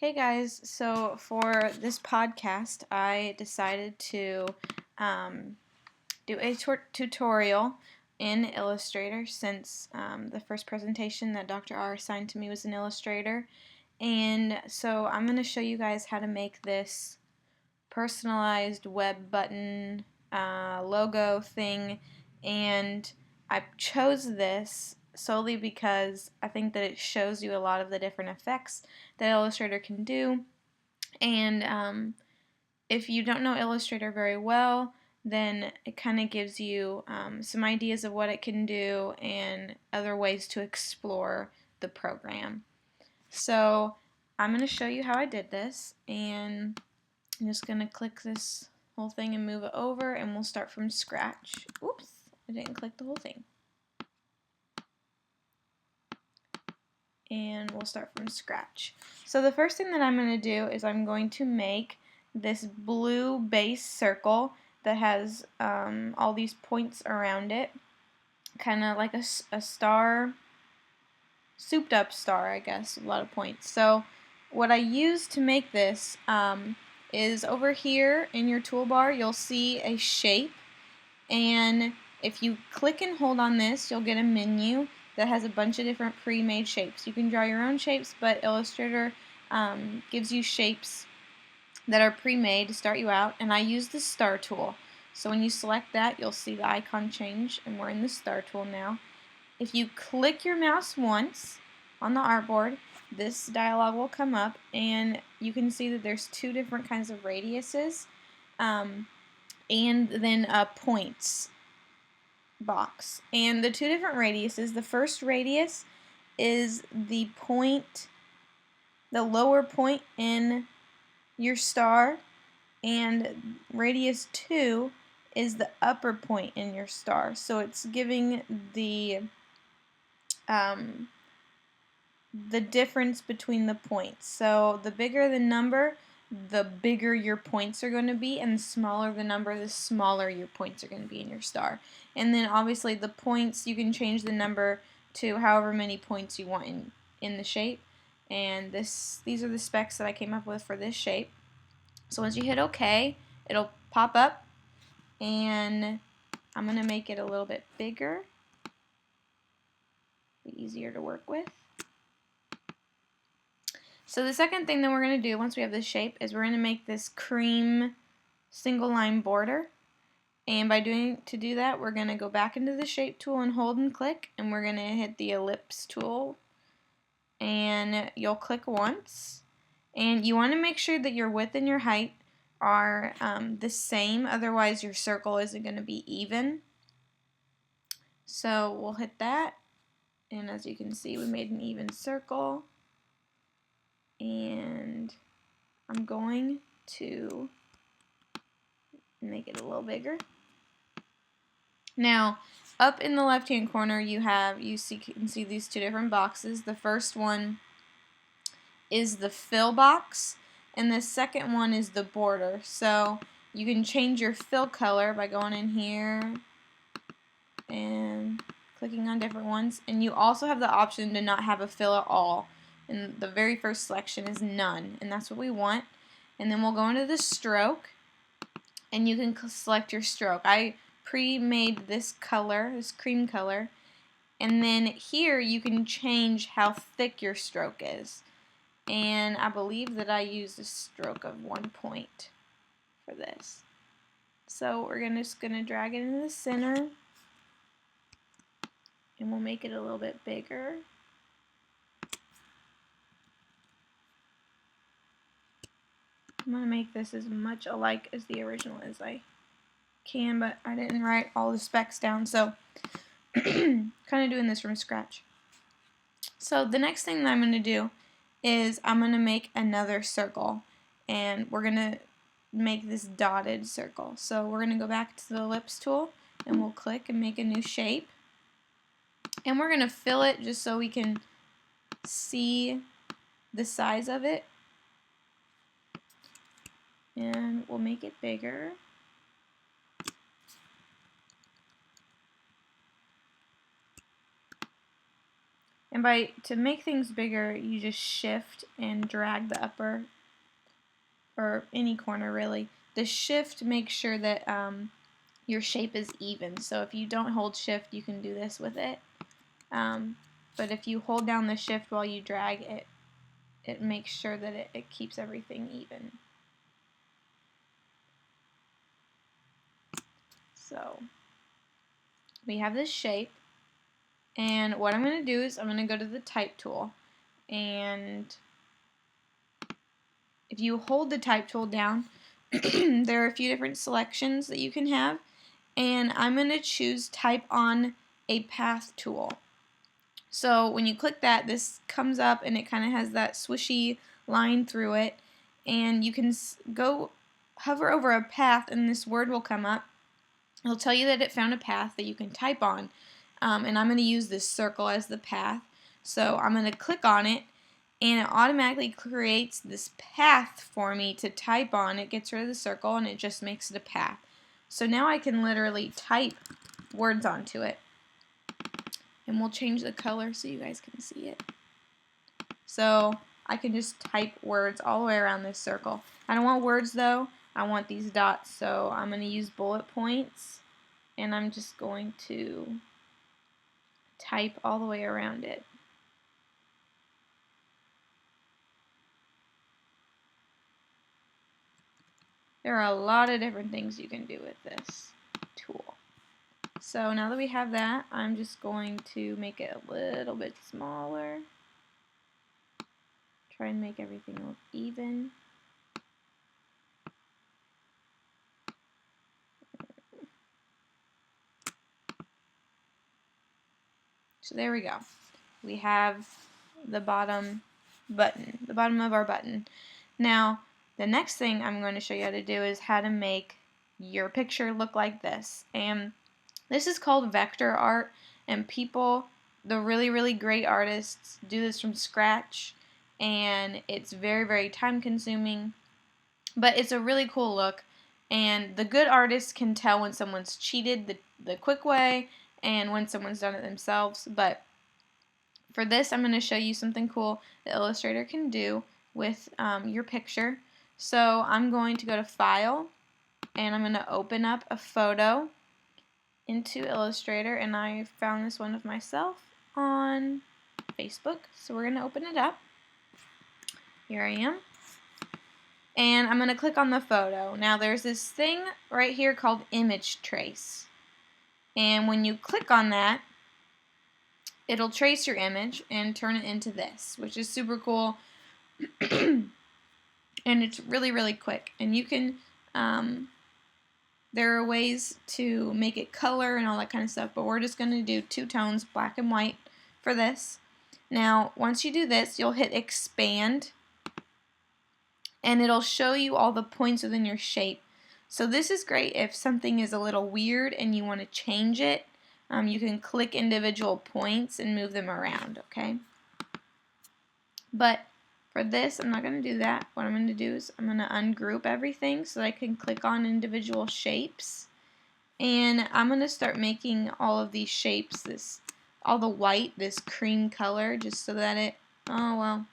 Hey guys, so for this podcast, I decided to do a tutorial in Illustrator since the first presentation that Dr. R assigned to me was in Illustrator. And so I'm going to show you guys how to make this personalized web button logo thing, and I chose this solely because I think that it shows you a lot of the different effects that Illustrator can do. And if you don't know Illustrator very well, then it kind of gives you some ideas of what it can do and other ways to explore the program. So I'm going to show you how I did this, and I'm just going to click this whole thing and move it over, and we'll start from scratch. Oops, I didn't click the whole thing. And we'll start from scratch. So the first thing that I'm going to do is I'm going to make this blue base circle that has all these points around it, kind of like a star, souped up star, I guess, a lot of points. So what I use to make this is over here in your toolbar you'll see a shape, and if you click and hold on this you'll get a menu that has a bunch of different pre-made shapes. You can draw your own shapes, but Illustrator gives you shapes that are pre-made to start you out, and I use the star tool. So when you select that, you'll see the icon change, and we're in the star tool now. If you click your mouse once on the artboard, this dialog will come up, and you can see that there's two different kinds of radiuses, and then a points box. And the two different radiuses, the first radius is the point, the lower point in your star, and radius 2 is the upper point in your star. So it's giving the difference between the points. So the bigger the number, the bigger your points are going to be, and the smaller the number, the smaller your points are going to be in your star. And then obviously the points, you can change the number to however many points you want in the shape. And these are the specs that I came up with for this shape. So once you hit OK, it'll pop up, and I'm going to make it a little bit bigger, be easier to work with. So the second thing that we're going to do once we have this shape is we're going to make this cream single line border. And to do that, we're going to go back into the shape tool and hold and click, and we're going to hit the ellipse tool, and you'll click once. And you want to make sure that your width and your height are the same, otherwise your circle isn't going to be even. So we'll hit that, and as you can see, we made an even circle. And I'm going to make it a little bigger. Now, up in the left-hand corner, you can see these two different boxes. The first one is the fill box, and the second one is the border. So you can change your fill color by going in here and clicking on different ones. And you also have the option to not have a fill at all. And the very first selection is none, and that's what we want. And then we'll go into the stroke, and you can select your stroke. I pre-made this color, this cream color, and then here you can change how thick your stroke is. And I believe that I used a stroke of 1 point for this. So we're just going to drag it into the center, and we'll make it a little bit bigger. I'm going to make this as much alike as the original as I can, but I didn't write all the specs down, so kind of doing this from scratch. So the next thing that I'm going to do is I'm going to make another circle, and we're going to make this dotted circle. So we're going to go back to the ellipse tool, and we'll click and make a new shape, and we're going to fill it just so we can see the size of it. And we'll make it bigger. And to make things bigger, you just shift and drag the upper, or any corner really. The shift makes sure that your shape is even. So if you don't hold shift, you can do this with it. But if you hold down the shift while you drag it, it makes sure that it keeps everything even. So we have this shape, and what I'm going to do is I'm going to go to the type tool, and if you hold the type tool down, there are a few different selections that you can have, and I'm going to choose type on a path tool. So when you click that, this comes up and it kind of has that swishy line through it, and you can go hover over a path and this word will come up. It'll tell you that it found a path that you can type on, and I'm going to use this circle as the path. So I'm going to click on it, and it automatically creates this path for me to type on. It gets rid of the circle and it just makes it a path. So now I can literally type words onto it. And we'll change the color so you guys can see it. So I can just type words all the way around this circle. I don't want words though, I want these dots, so I'm going to use bullet points, and I'm just going to type all the way around it. There are a lot of different things you can do with this tool. So now that we have that, I'm just going to make it a little bit smaller. Try and make everything look even. So there we go. We have the bottom button, the bottom of our button. Now, the next thing I'm going to show you how to do is how to make your picture look like this. And this is called vector art, and people, the really great artists, do this from scratch, and it's very time consuming, but it's a really cool look, and the good artists can tell when someone's cheated the quick way and when someone's done it themselves. But for this, I'm going to show you something cool that Illustrator can do with your picture. So I'm going to go to File, and I'm going to open up a photo into Illustrator, and I found this one of myself on Facebook. So we're going to open it up. Here I am. And I'm going to click on the photo. Now there's this thing right here called Image Trace. And when you click on that, it'll trace your image and turn it into this, which is super cool. And it's really quick. And you can, there are ways to make it color and all that kind of stuff, but we're just going to do two tones, black and white, for this. Now, once you do this, you'll hit expand, and it'll show you all the points within your shape. So this is great if something is a little weird and you want to change it. You can click individual points and move them around, okay? But for this, I'm not going to do that. What I'm going to do is I'm going to ungroup everything so that I can click on individual shapes. And I'm going to start making all of these shapes, all the white, this cream color, just so that it, oh well.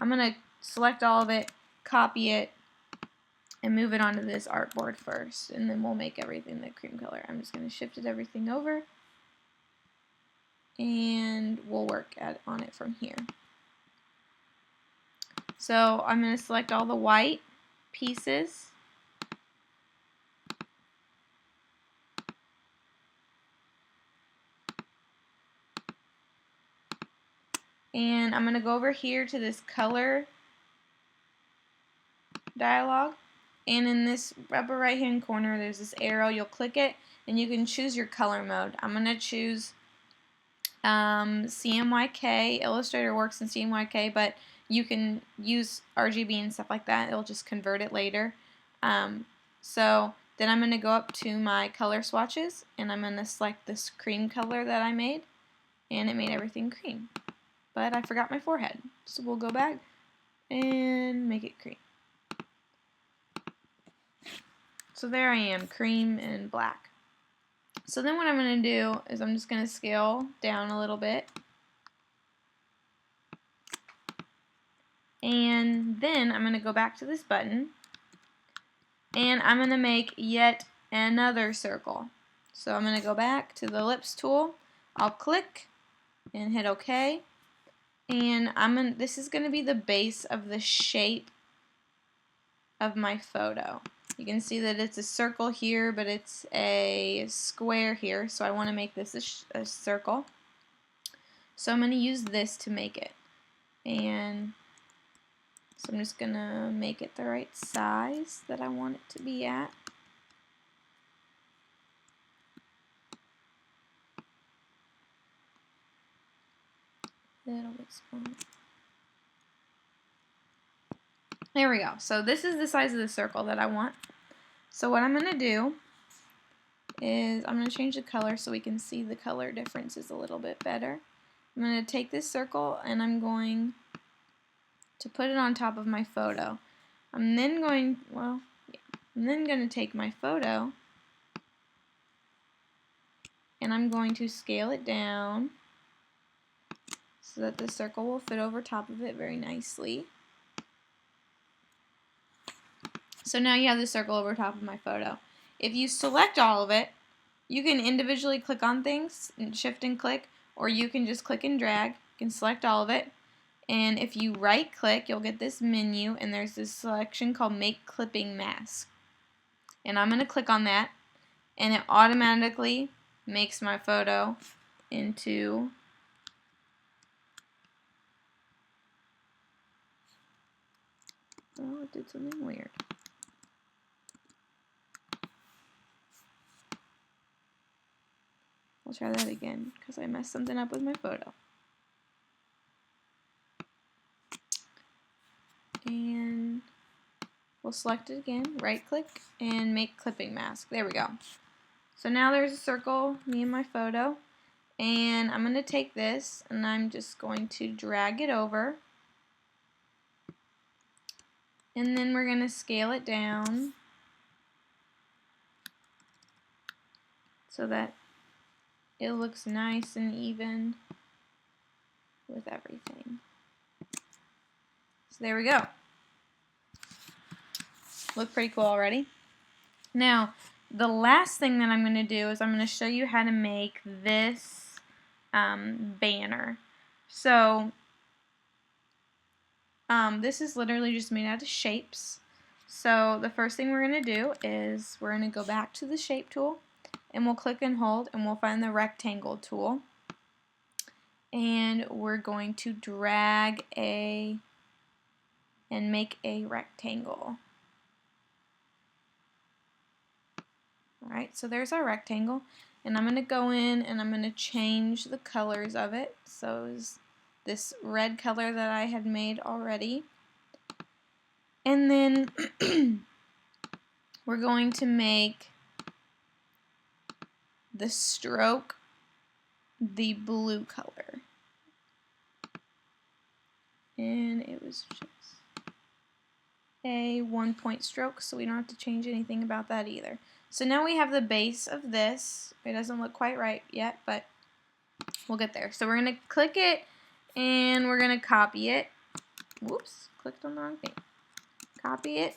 I'm going to select all of it, copy it, and move it onto this artboard first, and then we'll make everything the cream color. I'm just going to shift everything over, and we'll work on it from here. So I'm going to select all the white pieces, and I'm going to go over here to this color dialog, and in this upper right hand corner there's this arrow. You'll click it and you can choose your color mode. I'm going to choose CMYK. Illustrator works in CMYK, but you can use RGB and stuff like that. It'll just convert it later. So then I'm going to go up to my color swatches, and I'm going to select this cream color that I made, and it made everything cream. But I forgot my forehead, so we'll go back and make it cream. So there I am, cream and black. So then what I'm going to do is I'm just going to scale down a little bit And then I'm going to go back to this button, and I'm going to make yet another circle. So I'm going to go back to the ellipse tool, I'll click and hit OK, and this is going to be the base of the shape of my photo. You can see that it's a circle here, but it's a square here, so I want to make this a circle. So I'm going to use this to make it. And so I'm just going to make it the right size that I want it to be at. Little bit smaller. There we go. So this is the size of the circle that I want. So what I'm going to do is I'm going to change the color so we can see the color differences a little bit better. I'm going to take this circle and I'm going to put it on top of my photo. I'm then going to take my photo and I'm going to scale it down so that the circle will fit over top of it very nicely. So now you have the circle over top of my photo. If you select all of it, you can individually click on things and shift and click, or you can just click and drag. You can select all of it, and if you right click, you'll get this menu, and there's this selection called Make Clipping Mask. And I'm going to click on that, and it automatically makes my photo into it did something weird. I'll try that again because I messed something up with my photo. And we'll select it again, right click, and make clipping mask. There we go. So now there's a circle, me and my photo, and I'm going to take this and I'm just going to drag it over, and then we're going to scale it down so that it looks nice and even with everything. So there we go. Look pretty cool already. Now, the last thing that I'm going to do is I'm going to show you how to make this banner. So, this is literally just made out of shapes. So, the first thing we're going to do is we're going to go back to the shape tool, and we'll click and hold, and we'll find the rectangle tool. And we're going to drag and make a rectangle. Alright, so there's our rectangle, and I'm going to go in and I'm going to change the colors of it. So it's this red color that I had made already. And then we're going to make the stroke the blue color. And it was just a 1-point stroke, so we don't have to change anything about that either. So now we have the base of this. It doesn't look quite right yet, but we'll get there. So we're going to click it, and we're going to copy it. Whoops, clicked on the wrong thing. Copy it,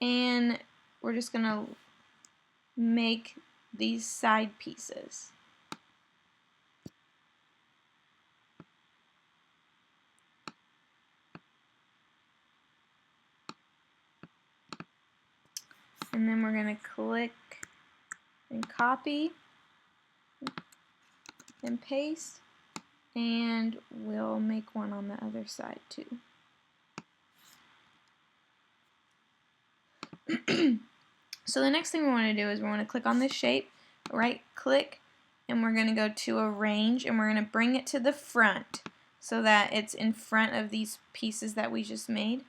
and we're just going to make these side pieces. And then we're going to click and copy and paste, and we'll make one on the other side too. So the next thing we want to do is we want to click on this shape, right click, and we're going to go to arrange, and we're going to bring it to the front so that it's in front of these pieces that we just made.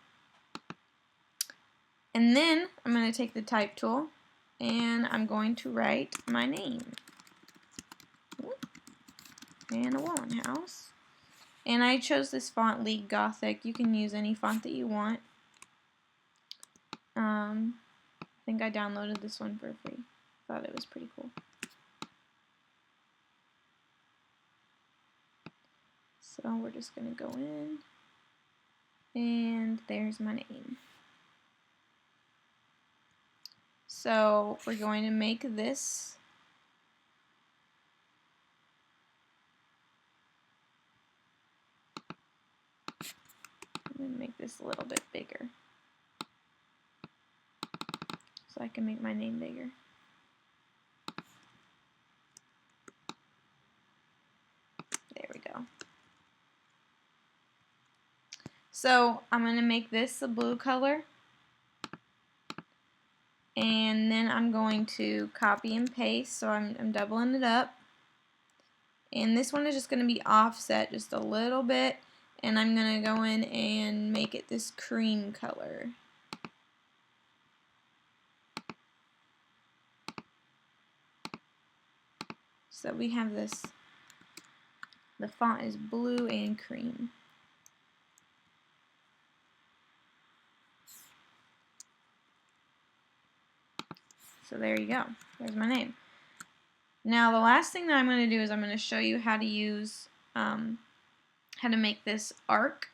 And then I'm going to take the type tool and I'm going to write my name, Hannah Wohlenhaus. And I chose this font, League Gothic. You can use any font that you want. I think I downloaded this one for free. Thought it was pretty cool. So we're just going to go in And there's my name. So we're going to make this a little bit bigger so I can make my name bigger. There we go. So I'm going to make this a blue color, and then I'm going to copy and paste, so I'm doubling it up, and this one is just going to be offset just a little bit, and I'm going to go in and make it this cream color. So we have this, the font is blue and cream. So there you go. There's my name. Now the last thing that I'm going to do is I'm going to show you how to use, how to make this arc.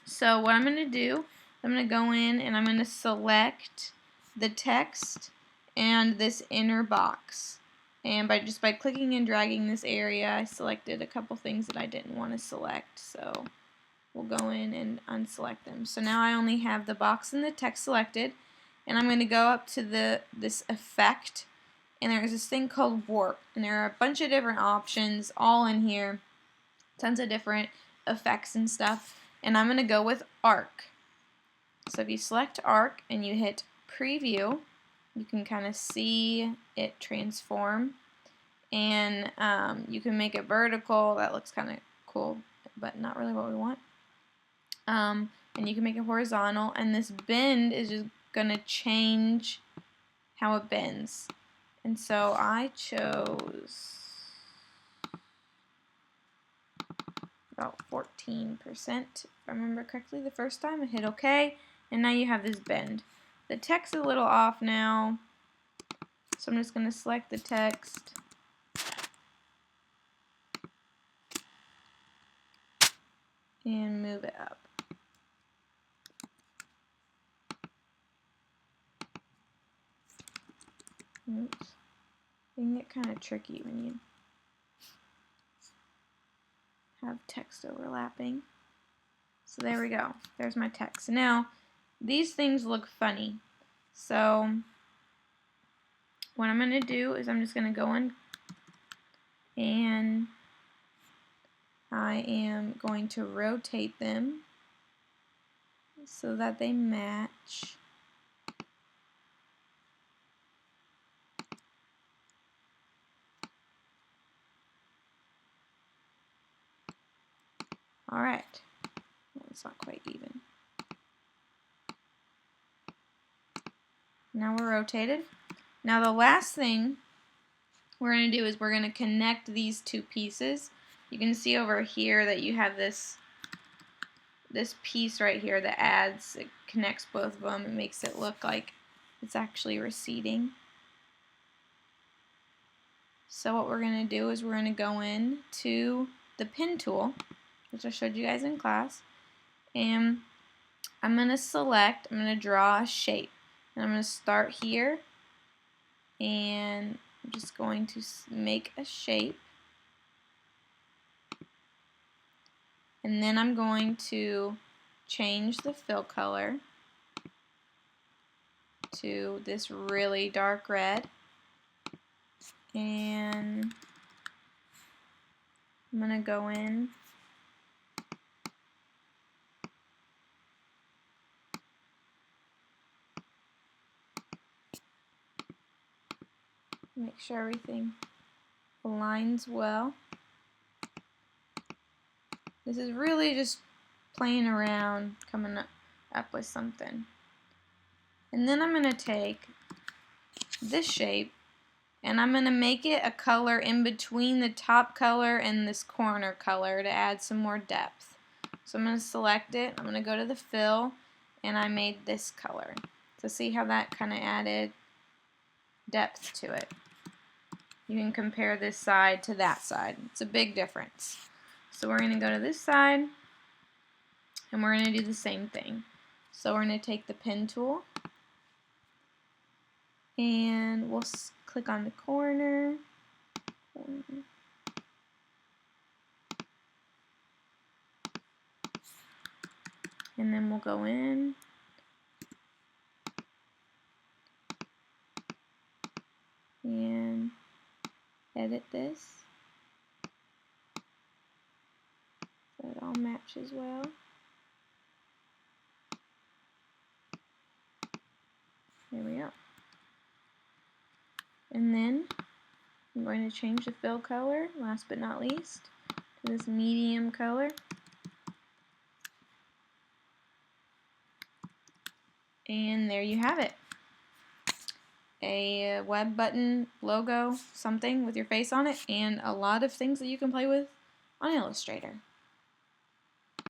So what I'm going to do, I'm going to go in and I'm going to select the text and this inner box. And just by clicking and dragging this area, I selected a couple things that I didn't want to select. So we'll go in and unselect them. So now I only have the box and the text selected. And I'm going to go up to this effect, and there's this thing called warp, and there are a bunch of different options all in here, tons of different effects and stuff, and I'm going to go with arc. So if you select arc and you hit preview, you can kind of see it transform, and you can make it vertical. That looks kind of cool, but not really what we want. And you can make it horizontal, and this bend is just gonna change how it bends. And so I chose about 14%, if I remember correctly the first time. I hit OK, and now you have this bend. The text is a little off now, so I'm just gonna select the text and move it up. Oops. It can get kind of tricky when you have text overlapping. So there we go. There's my text. Now, these things look funny. So what I'm going to do is I'm just going to go in and I am going to rotate them so that they match. Alright, well, it's not quite even. Now we're rotated. Now the last thing we're going to do is we're going to connect these two pieces. You can see over here that you have this piece right here that adds, it connects both of them. It makes it look like it's actually receding. So what we're going to do is we're going to go in to the pen tool, which I showed you guys in class, and I'm going to draw a shape. And I'm going to start here, and I'm just going to make a shape. And then I'm going to change the fill color to this really dark red. And I'm going to go in make sure everything aligns well. This is really just playing around, coming up with something. And then I'm going to take this shape and I'm going to make it a color in between the top color and this corner color to add some more depth. So I'm going to select it, I'm going to go to the fill, and I made this color. So see how that kind of added depth to it. You can compare this side to that side. It's a big difference. So we're going to go to this side, And we're going to do the same thing. So we're going to take the pen tool and we'll click on the corner. And then we'll go in and edit this so it all matches well. There we go. And then I'm going to change the fill color, last but not least, to this medium color. And there you have it. A web button logo, something with your face on it, and a lot of things that you can play with on Illustrator.